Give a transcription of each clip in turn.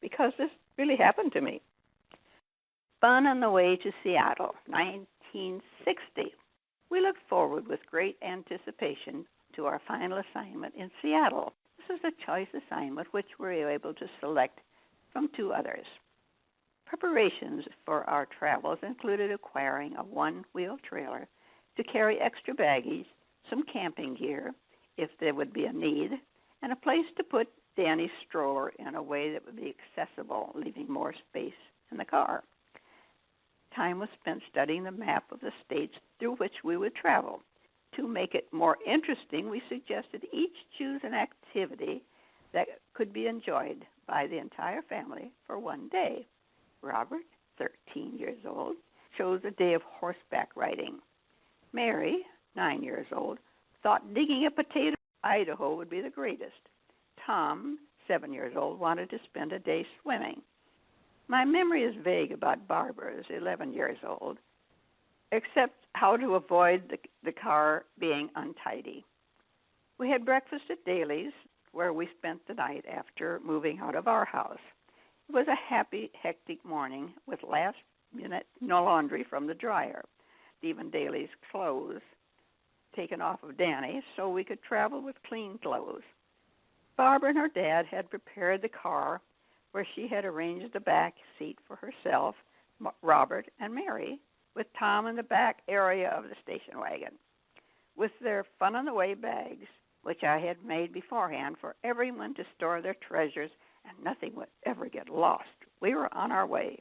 because this really happened to me. Fun on the way to Seattle, 1960. We looked forward with great anticipation to our final assignment in Seattle. This was a choice assignment which we were able to select from two others. Preparations for our travels included acquiring a one-wheel trailer to carry extra baggage, some camping gear, if there would be a need, and a place to put Danny's stroller in a way that would be accessible, leaving more space in the car. Time was spent studying the map of the states through which we would travel. To make it more interesting, we suggested each choose an activity that could be enjoyed by the entire family for one day. Robert, 13 years old, chose a day of horseback riding. Mary, 9 years old, thought digging a potato in Idaho would be the greatest. Tom, 7 years old, wanted to spend a day swimming. My memory is vague about Barbara's, 11 years old, except how to avoid the car being untidy. We had breakfast at Daly's, where we spent the night after moving out of our house. It was a happy, hectic morning with last-minute no laundry from the dryer. Stephen Daly's clothes taken off of Danny so we could travel with clean clothes. Barbara and her dad had prepared the car where she had arranged the back seat for herself, Robert, and Mary, with Tom in the back area of the station wagon. With their fun-on-the-way bags, which I had made beforehand for everyone to store their treasures and nothing would ever get lost, we were on our way.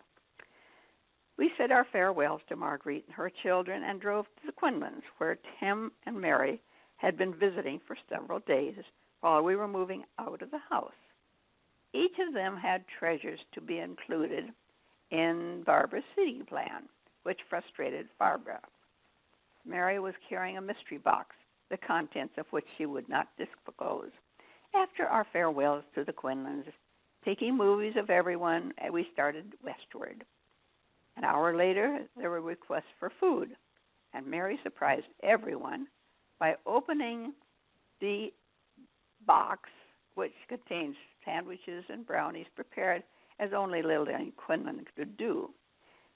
We said our farewells to Marguerite and her children and drove to the Quinlans, where Tim and Mary had been visiting for several days while we were moving out of the house. Each of them had treasures to be included in Barbara's seating plan, which frustrated Barbara. Mary was carrying a mystery box, the contents of which she would not disclose. After our farewells to the Quinlans, taking movies of everyone, we started westward. An hour later, there were requests for food, and Mary surprised everyone by opening the box, which contains sandwiches and brownies prepared as only little Danny Quinlan could do.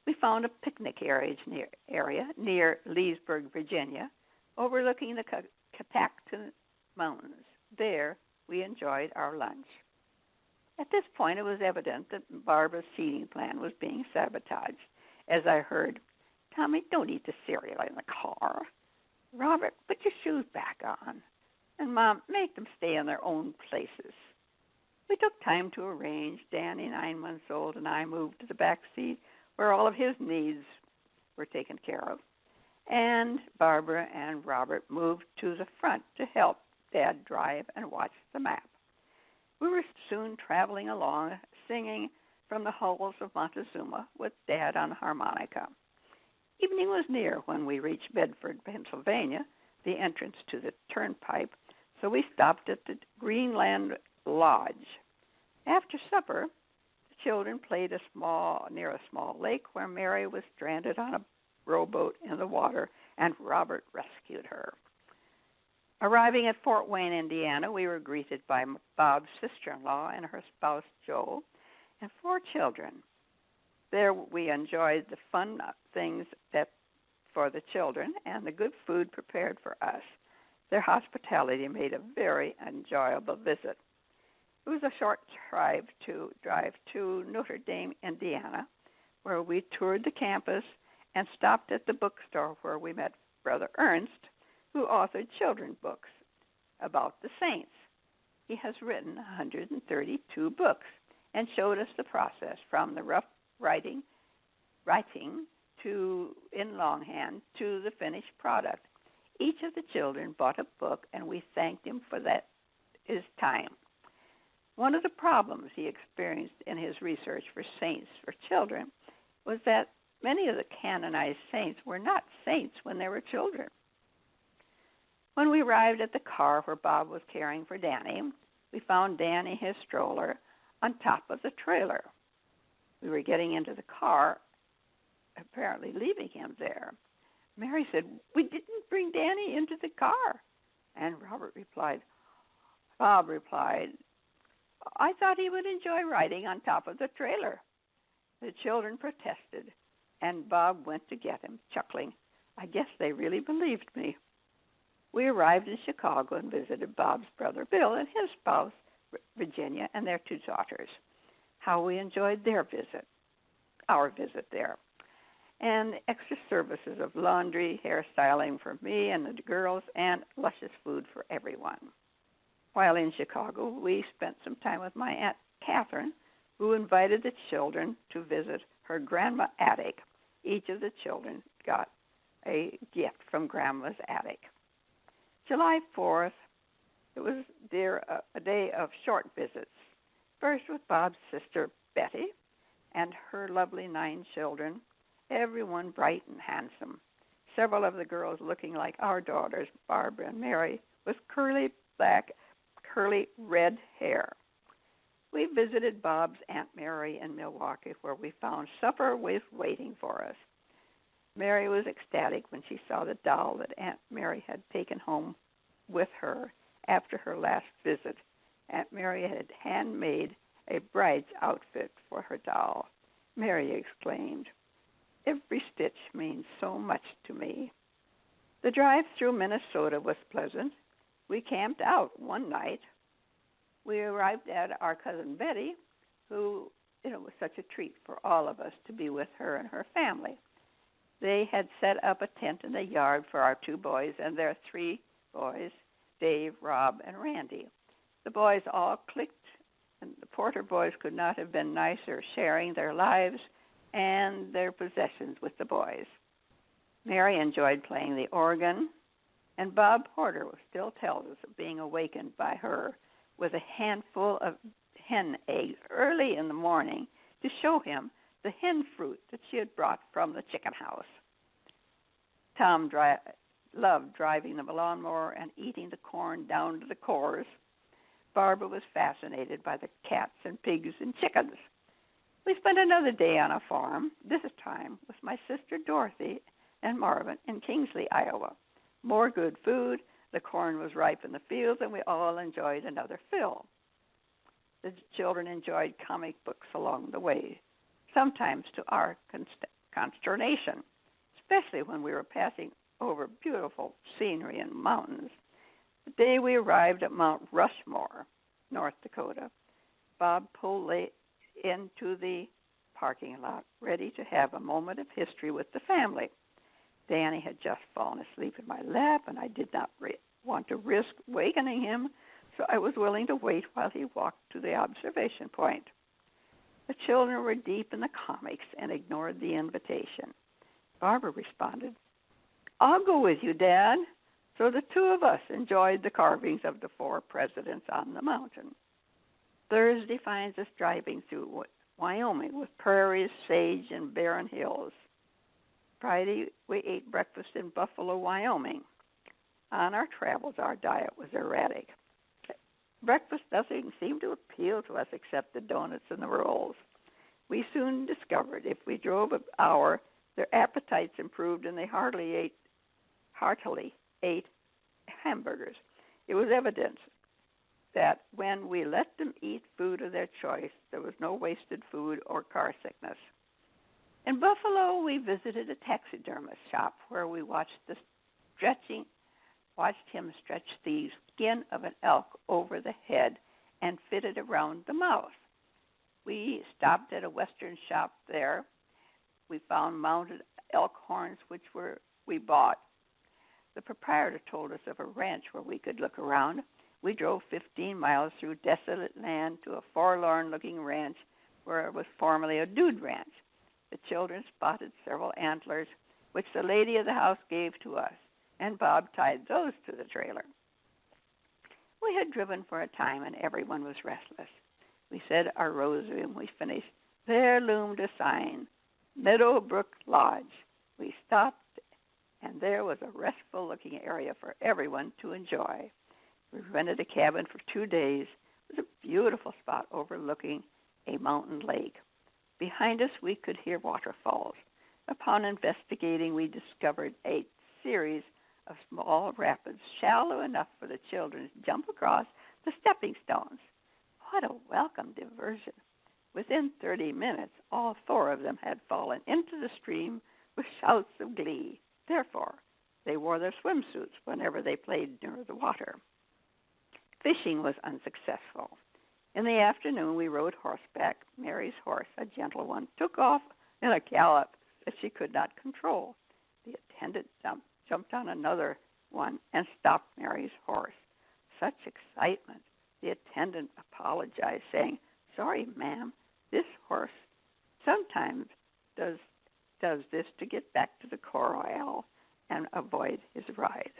We found a picnic area near Leesburg, Virginia, overlooking the Catoctin Mountains. There, we enjoyed our lunch. At this point, it was evident that Barbara's seating plan was being sabotaged, as I heard, "Tommy, don't eat the cereal in the car. Robert, put your shoes back on. And Mom, make them stay in their own places." We took time to arrange. Danny, 9 months old, and I moved to the back seat where all of his needs were taken care of. And Barbara and Robert moved to the front to help Dad drive and watch the map. We were soon traveling along, singing from the halls of Montezuma with Dad on harmonica. Evening was near when we reached Bedford, Pennsylvania, the entrance to the turnpike, so we stopped at the Greenland Lodge. After supper, the children played near a small lake where Mary was stranded on a rowboat in the water, and Robert rescued her. Arriving at Fort Wayne, Indiana, we were greeted by Bob's sister-in-law and her spouse, Joe, and 4 children. There we enjoyed the fun things for the children and the good food prepared for us. Their hospitality made a very enjoyable visit. It was a short drive to Notre Dame, Indiana, where we toured the campus and stopped at the bookstore where we met Brother Ernst, who authored children's books about the saints. He has written 132 books and showed us the process from the rough writing to in longhand to the finished product. Each of the children bought a book, and we thanked him for his time. One of the problems he experienced in his research for saints for children was that many of the canonized saints were not saints when they were children. When we arrived at the car where Bob was caring for Danny, we found Danny, his stroller, on top of the trailer. We were getting into the car, apparently leaving him there. Mary said, "We didn't bring Danny into the car." And Bob replied, I thought he would enjoy riding on top of the trailer. The children protested, and Bob went to get him, chuckling. I guess they really believed me. We arrived in Chicago and visited Bob's brother Bill and his spouse, Virginia, and their two daughters. How we enjoyed our visit there. And extra services of laundry, hairstyling for me and the girls, and luscious food for everyone. While in Chicago, we spent some time with my Aunt Catherine, who invited the children to visit her grandma's attic. Each of the children got a gift from Grandma's attic. July 4th, it was a day of short visits. First with Bob's sister, Betty, and her lovely 9 children, everyone bright and handsome. Several of the girls looking like our daughters, Barbara and Mary, with curly red hair. We visited Bob's Aunt Mary in Milwaukee, where we found supper waiting for us. Mary was ecstatic when she saw the doll that Aunt Mary had taken home with her after her last visit. Aunt Mary had handmade a bride's outfit for her doll. Mary exclaimed, "Every stitch means so much to me." The drive through Minnesota was pleasant. We camped out one night. We arrived at our cousin Betty, who, was such a treat for all of us to be with her and her family. They had set up a tent in the yard for our 2 boys and their 3 boys, Dave, Rob, and Randy. The boys all clicked, and the Porter boys could not have been nicer, sharing their lives and their possessions with the boys. Mary enjoyed playing the organ, and Bob Porter still tells us of being awakened by her with a handful of hen eggs early in the morning to show him the hen fruit that she had brought from the chicken house. Tom loved driving the lawnmower and eating the corn down to the cores. Barbara was fascinated by the cats and pigs and chickens. We spent another day on a farm, this time with my sister Dorothy and Marvin in Kingsley, Iowa. More good food, the corn was ripe in the fields, and we all enjoyed another fill. The children enjoyed comic books along the way, sometimes to our consternation, especially when we were passing over beautiful scenery and mountains. The day we arrived at Mount Rushmore, North Dakota, Bob pulled into the parking lot, ready to have a moment of history with the family. Danny had just fallen asleep in my lap, and I did not want to risk wakening him, so I was willing to wait while he walked to the observation point. The children were deep in the comics and ignored the invitation. Barbara responded, "I'll go with you, Dad." So the 2 of us enjoyed the carvings of the 4 presidents on the mountain. Thursday finds us driving through Wyoming with prairies, sage, and barren hills. Friday, we ate breakfast in Buffalo, Wyoming. On our travels, our diet was erratic. Breakfast doesn't seem to appeal to us except the donuts and the rolls. We soon discovered if we drove an hour, their appetites improved and they heartily ate hamburgers. It was evident that when we let them eat food of their choice, there was no wasted food or car sickness. In Buffalo, we visited a taxidermist shop where we watched him stretch the skin of an elk over the head and fit it around the mouth. We stopped at a Western shop there. We found mounted elk horns, which we bought. The proprietor told us of a ranch where we could look around. We drove 15 miles through desolate land to a forlorn-looking ranch where it was formerly a dude ranch. The children spotted several antlers, which the lady of the house gave to us, and Bob tied those to the trailer. We had driven for a time, and everyone was restless. We said our rosary, and we finished. There loomed a sign, Meadowbrook Lodge. We stopped, and there was a restful-looking area for everyone to enjoy. We rented a cabin for 2 days. It was a beautiful spot overlooking a mountain lake. Behind us, we could hear waterfalls. Upon investigating, we discovered a series of small rapids, shallow enough for the children to jump across the stepping stones. What a welcome diversion. Within 30 minutes, all 4 of them had fallen into the stream with shouts of glee. Therefore, they wore their swimsuits whenever they played near the water. Fishing was unsuccessful. In the afternoon, we rode horseback. Mary's horse, a gentle one, took off in a gallop that she could not control. The attendant jumped on another one and stopped Mary's horse. Such excitement. The attendant apologized, saying, "Sorry, ma'am, this horse sometimes does this to get back to the corral and avoid his ride."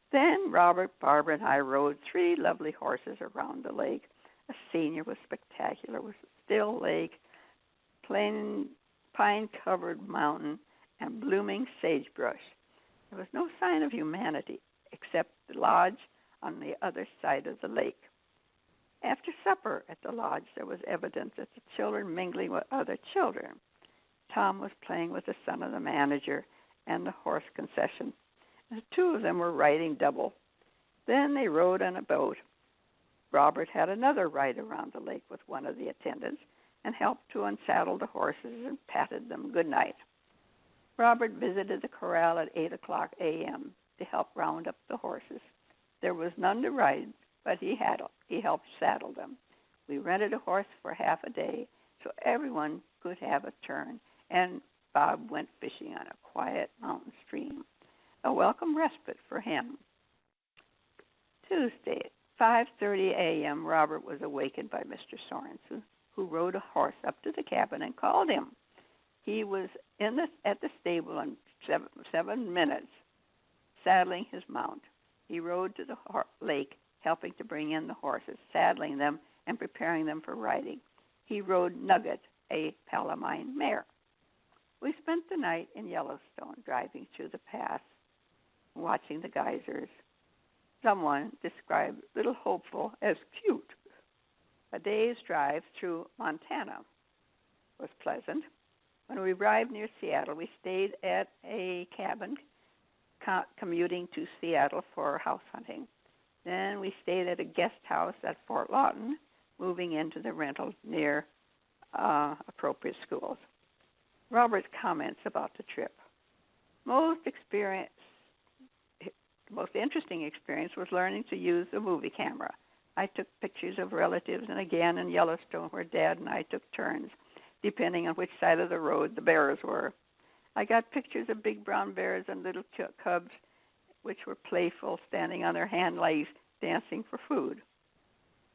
Then Robert, Barbara, and I rode 3 lovely horses around the lake. A senior was spectacular, with a still lake, plain pine-covered mountain, and blooming sagebrush. There was no sign of humanity except the lodge on the other side of the lake. After supper at the lodge, there was evidence that the children mingling with other children. Tom was playing with the son of the manager and the horse concession. The 2 of them were riding double. Then they rode on a boat. Robert had another ride around the lake with one of the attendants and helped to unsaddle the horses and patted them good night. Robert visited the corral at 8 o'clock a.m. to help round up the horses. There was none to ride, but he helped saddle them. We rented a horse for half a day so everyone could have a turn, and Bob went fishing on a quiet mountain stream, a welcome respite for him. Tuesday, 5:30 a.m., Robert was awakened by Mr. Sorensen, who rode a horse up to the cabin and called him. He was at the stable in 7 minutes, saddling his mount. He rode to the lake, helping to bring in the horses, saddling them, and preparing them for riding. He rode Nugget, a Palomine mare. We spent the night in Yellowstone, driving through the pass, watching the geysers. Someone described Little Hopeful as cute. A day's drive through Montana was pleasant. When we arrived near Seattle, we stayed at a cabin commuting to Seattle for house hunting. Then we stayed at a guest house at Fort Lawton, moving into the rental near appropriate schools. Robert's comments about the trip. Most interesting experience was learning to use a movie camera. I took pictures of relatives, and again in Yellowstone, where Dad and I took turns, depending on which side of the road the bears were. I got pictures of big brown bears and little cubs, which were playful, standing on their hind legs, dancing for food.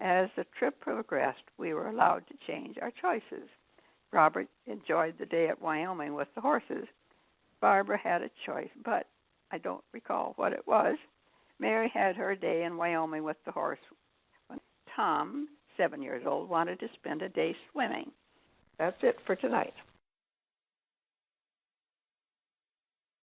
As the trip progressed, we were allowed to change our choices. Robert enjoyed the day at Wyoming with the horses. Barbara had a choice, but I don't recall what it was. Mary had her day in Wyoming with the horse. Tom, 7 years old, wanted to spend a day swimming. That's it for tonight.